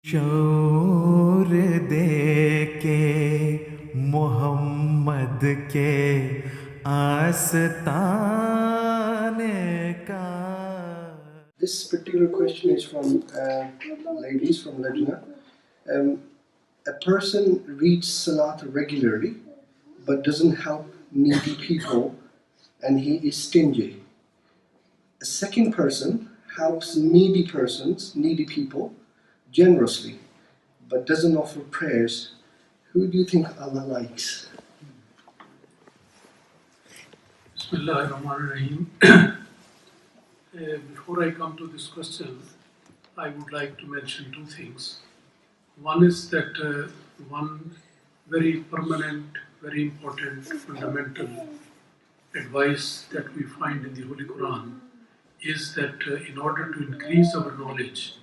शौर दे के मोहम्मद के आस्ताने का. This particular question is from ladies from Lajna. A person reads Salat regularly but doesn't help needy people and he is stingy. A second person helps needy people generously but doesn't offer prayers. Who do you think Allah likes? Bismillahirrahmanirrahim. Before I come to this question, I would like to mention two things. One is that one very permanent, very important, fundamental advice that we find in the Holy Quran is that in order to increase our knowledge,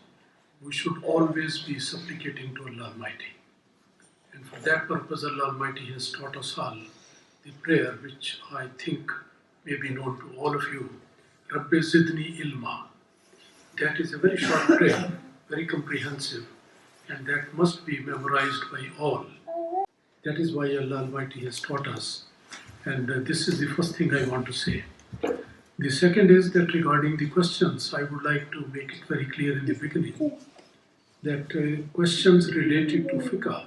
we should always be supplicating to Allah Almighty. And for that purpose, Allah Almighty has taught us all the prayer which I think may be known to all of you, Rabbi Zidni Ilma. That is a very short prayer, very comprehensive, and that must be memorized by all. That is why Allah Almighty has taught us. And this is the first thing I want to say. The second is that regarding the questions, I would like to make it very clear in the beginning that questions related to fiqh,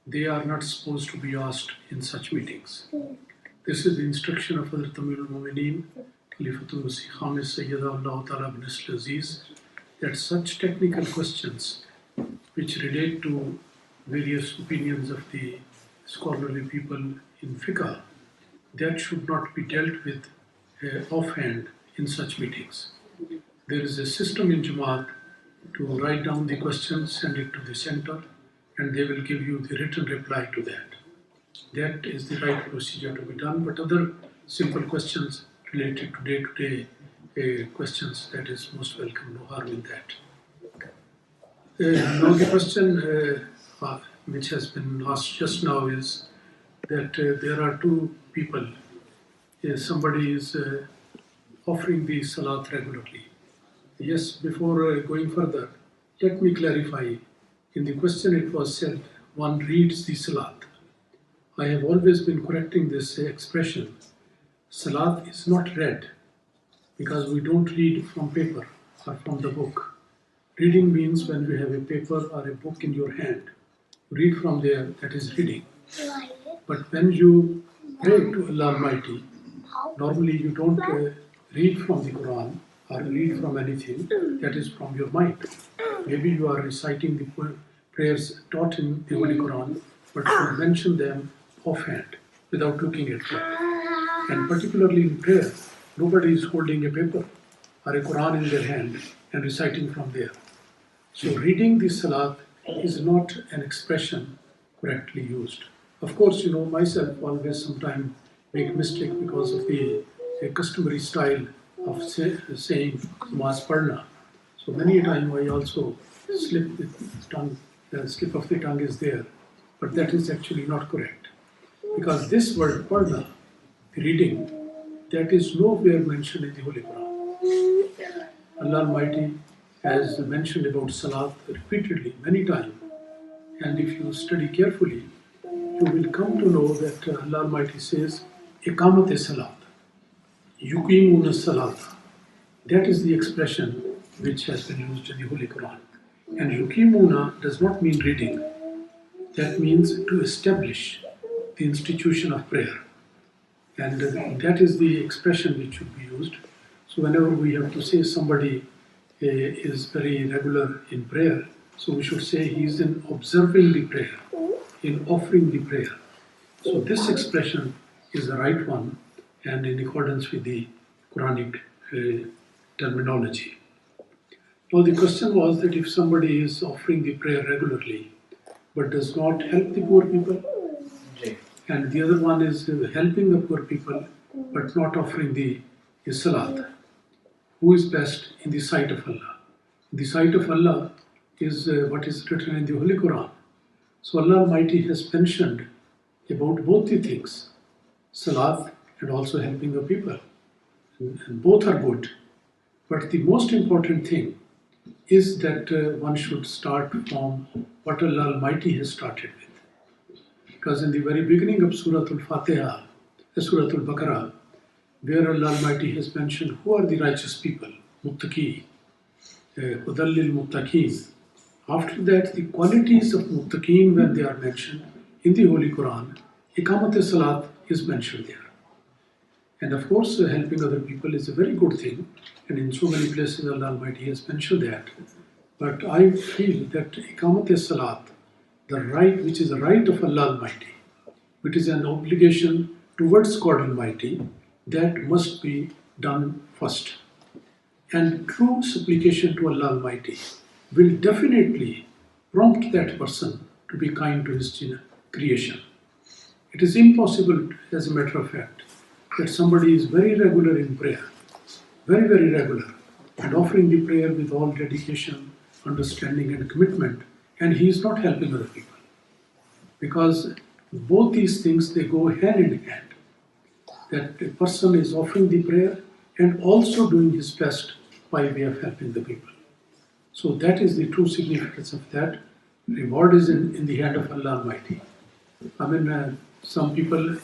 they are not supposed to be asked in such meetings. This is the instruction of Hazrat Amirul Mu'mineen, Khalifatul Masih Khamis Sayyida Allah Ta'ala bin Asl Aziz, that such technical questions which relate to various opinions of the scholarly people in fiqh, that should not be dealt with offhand in such meetings. There is a system in Jamaat to write down the questions, send it to the center, and they will give you the written reply to that. That is the right procedure to be done, but other simple questions related to day-to-day questions, that is most welcome, no harm in that. Now the question which has been asked just now is that there are two people. Somebody is offering the Salat regularly. Yes, before going further, let me clarify. In the question it was said, one reads the Salat. I have always been correcting this expression. Salat is not read because we don't read from paper or from the book. Reading means when you have a paper or a book in your hand, read from there, that is reading. But when you pray to Allah Almighty, normally you don't read from the Quran or read from anything, that is from your mind. Maybe you are reciting the prayers taught in the Holy Quran, but you mention them offhand without looking at them. And particularly in prayer, nobody is holding a paper or a Quran in their hand and reciting from there. So reading the Salat is not an expression correctly used. Of course, you know, myself always sometimes make mistake because of the customary style of saying Namaz Padna. So many a time I also slip the tongue, the slip of the tongue is there, but that is actually not correct. Because this word Padna, reading, that is nowhere mentioned in the Holy Quran. Allah Almighty has mentioned about Salat repeatedly, many times. And if you study carefully, you will come to know that Allah Almighty says, Iqamat Salat, Yuqimuna Salat. That is the expression which has been used in the Holy Quran. And Yuqimuna does not mean reading. That means to establish the institution of prayer. And that is the expression which should be used. So whenever we have to say somebody is very regular in prayer, so we should say he is in observing the prayer, in offering the prayer. So this expression is the right one and in accordance with the Quranic terminology. Now the question was that if somebody is offering the prayer regularly but does not help the poor people, and the other one is helping the poor people but not offering the Salat, who is best in the sight of Allah? In the sight of Allah is what is written in the Holy Quran. So Allah Almighty has mentioned about both the things, Salat and also helping the people. And both are good. But the most important thing is that one should start from what Allah Almighty has started with. Because in the very beginning of Surah Al-Fatiha, Surah Al-Baqarah, where Allah Almighty has mentioned who are the righteous people, Muttaqi, Hudallil Muttaqeen. After that, the qualities of Muttaqeen, when they are mentioned in the Holy Quran, Iqamat Salat is mentioned there. And of course, helping other people is a very good thing, and in so many places Allah Almighty has mentioned that. But I feel that Iqamat Salat, the right, which is a right of Allah Almighty, which is an obligation towards God Almighty, that must be done first. And true supplication to Allah Almighty will definitely prompt that person to be kind to his creation. It is impossible, as a matter of fact, that somebody is very regular in prayer, very, very regular, and offering the prayer with all dedication, understanding, and commitment, and he is not helping other people. Because both these things, they go hand in hand. That a person is offering the prayer and also doing his best by way of helping the people. So that is the true significance of that. Reward is in the hand of Allah Almighty. I mean, some people,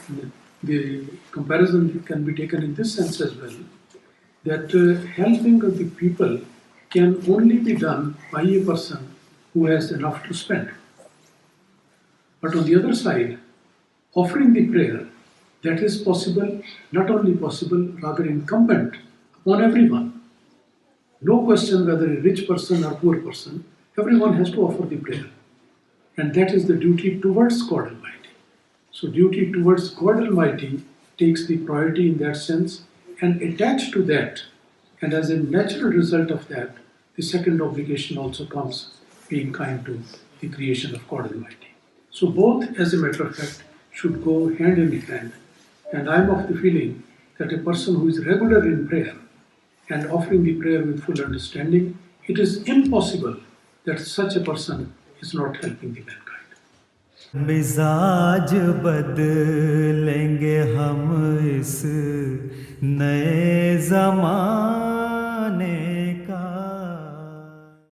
the comparison can be taken in this sense as well, that helping of the people can only be done by a person who has enough to spend. But on the other side, offering the prayer, that is possible, not only possible, rather incumbent upon everyone. No question whether a rich person or poor person, everyone has to offer the prayer. And that is the duty towards God Almighty. So duty towards God Almighty takes the priority in that sense, and attached to that, and as a natural result of that, the second obligation also comes, being kind to the creation of God Almighty. So both, as a matter of fact, should go hand in hand. And I am of the feeling that a person who is regular in prayer and offering the prayer with full understanding, it is impossible that such a person is not helping the mankind. मिजाज बदलेंगे हम इस नए ज़माने